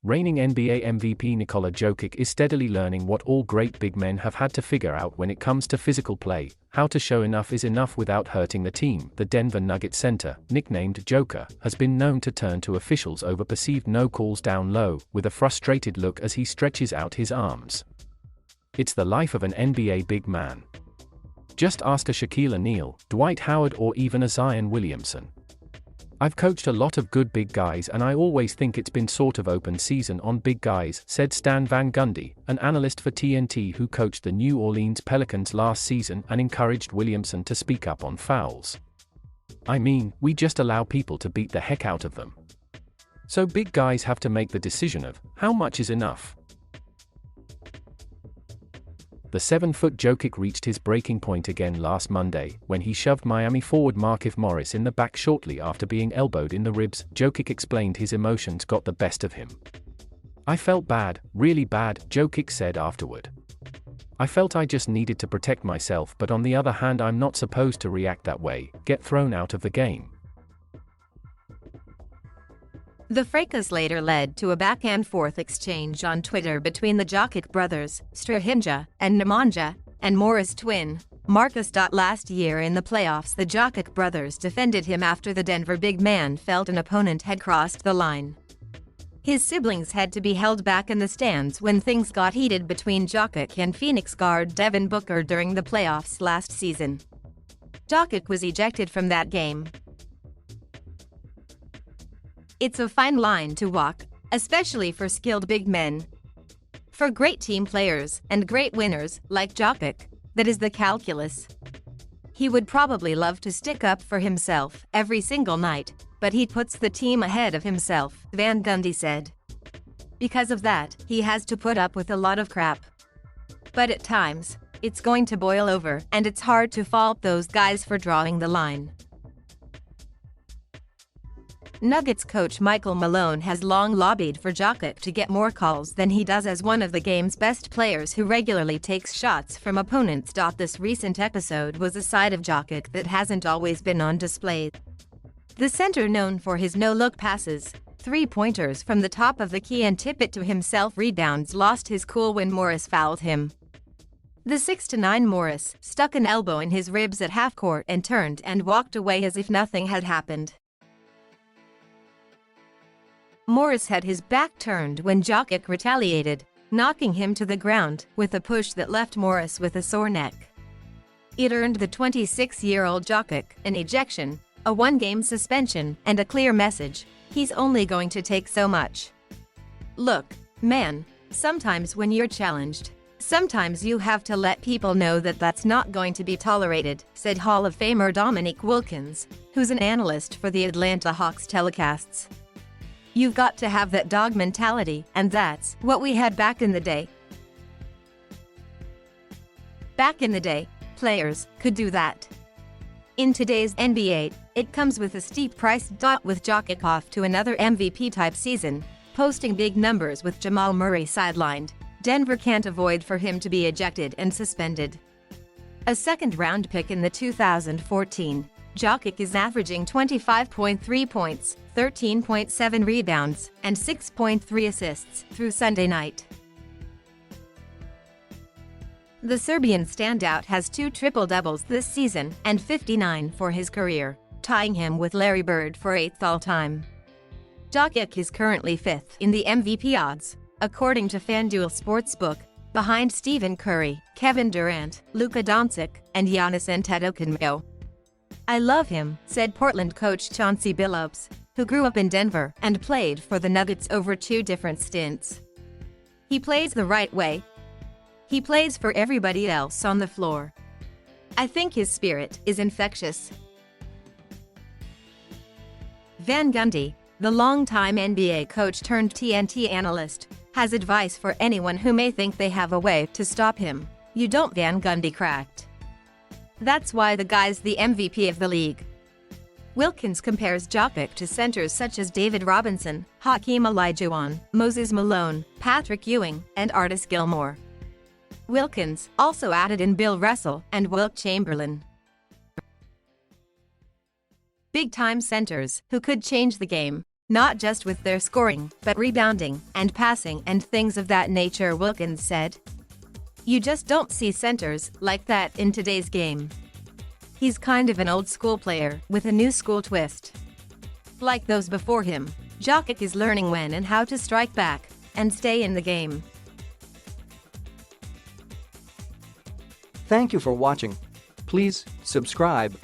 Reigning NBA MVP Nikola Jokić is steadily learning what all great big men have had to figure out when it comes to physical play: how to show enough is enough without hurting the team. The Denver Nuggets center, nicknamed Joker, has been known to turn to officials over perceived no calls down low, with a frustrated look as he stretches out his arms. It's the life of an NBA big man. Just ask a Shaquille O'Neal, Dwight Howard, or even a Zion Williamson. "I've coached a lot of good big guys and I always think it's been sort of open season on big guys," said Stan Van Gundy, an analyst for TNT who coached the New Orleans Pelicans last season and encouraged Williamson to speak up on fouls. "I mean, we just allow people to beat the heck out of them. So big guys have to make the decision of, how much is enough?" The 7-foot Jokić reached his breaking point again last Monday, when he shoved Miami forward Markieff Morris in the back shortly after being elbowed in the ribs. Jokić explained his emotions got the best of him. "I felt bad, really bad," Jokić said afterward. "I felt I just needed to protect myself, but on the other hand I'm not supposed to react that way, get thrown out of the game." The fracas later led to a back-and-forth exchange on Twitter between the Jokić brothers, Strahinja and Nemanja, and Morris twin, Marcus. Last year in the playoffs, the Jokić brothers defended him after the Denver big man felt an opponent had crossed the line. His siblings had to be held back in the stands when things got heated between Jokić and Phoenix guard Devin Booker during the playoffs last season. Jokić was ejected from that game. "It's a fine line to walk, especially for skilled big men. For great team players and great winners like Jokić, that is the calculus. He would probably love to stick up for himself every single night, but he puts the team ahead of himself," Van Gundy said. "Because of that, he has to put up with a lot of crap. But at times, it's going to boil over, and it's hard to fault those guys for drawing the line." Nuggets coach Michael Malone has long lobbied for Jokić to get more calls than he does as one of the game's best players who regularly takes shots from opponents. This recent episode was a side of Jokić that hasn't always been on display. The center, known for his no-look passes, three-pointers from the top of the key and tip-it to himself rebounds, lost his cool when Morris fouled him. The 6'9" Morris stuck an elbow in his ribs at half-court and turned and walked away as if nothing had happened. Morris had his back turned when Jokić retaliated, knocking him to the ground with a push that left Morris with a sore neck. It earned the 26-year-old Jokić an ejection, a one-game suspension, and a clear message: he's only going to take so much. "Look, man, sometimes when you're challenged, sometimes you have to let people know that that's not going to be tolerated," said Hall of Famer Dominique Wilkins, who's an analyst for the Atlanta Hawks telecasts. "You've got to have that dog mentality, and that's what we had back in the day. Back in the day, players could do that. In today's NBA, it comes with a steep price. With Jokić off to another MVP-type season, posting big numbers with Jamal Murray sidelined, Denver can't avoid for him to be ejected and suspended. A second-round pick in the 2014, Jokić is averaging 25.3 points, 13.7 rebounds, and 6.3 assists through Sunday night. The Serbian standout has 2 triple-doubles this season and 59 for his career, tying him with Larry Bird for 8th all-time. Jokić is currently 5th in the MVP odds, according to FanDuel Sportsbook, behind Stephen Curry, Kevin Durant, Luka Doncic, and Giannis Antetokounmpo. "I love him," said Portland coach Chauncey Billups, who grew up in Denver and played for the Nuggets over 2 different stints. "He plays the right way. He plays for everybody else on the floor. I think his spirit is infectious." Van Gundy, the longtime NBA coach turned TNT analyst, has advice for anyone who may think they have a way to stop him. "You don't," Van Gundy cracked. "That's why the guy's the MVP of the league." Wilkins compares Jokić to centers such as David Robinson, Hakeem Olajuwon, Moses Malone, Patrick Ewing, and Artis Gilmore. Wilkins also added in Bill Russell and Wilt Chamberlain. Big-time centers who could change the game. Not just with their scoring, but rebounding and passing and things of that nature, Wilkins said. You just don't see centers like that in today's game. He's kind of an old school player with a new school twist. Like those before him, Jokić is learning when and how to strike back and stay in the game. Thank you for watching. Please subscribe.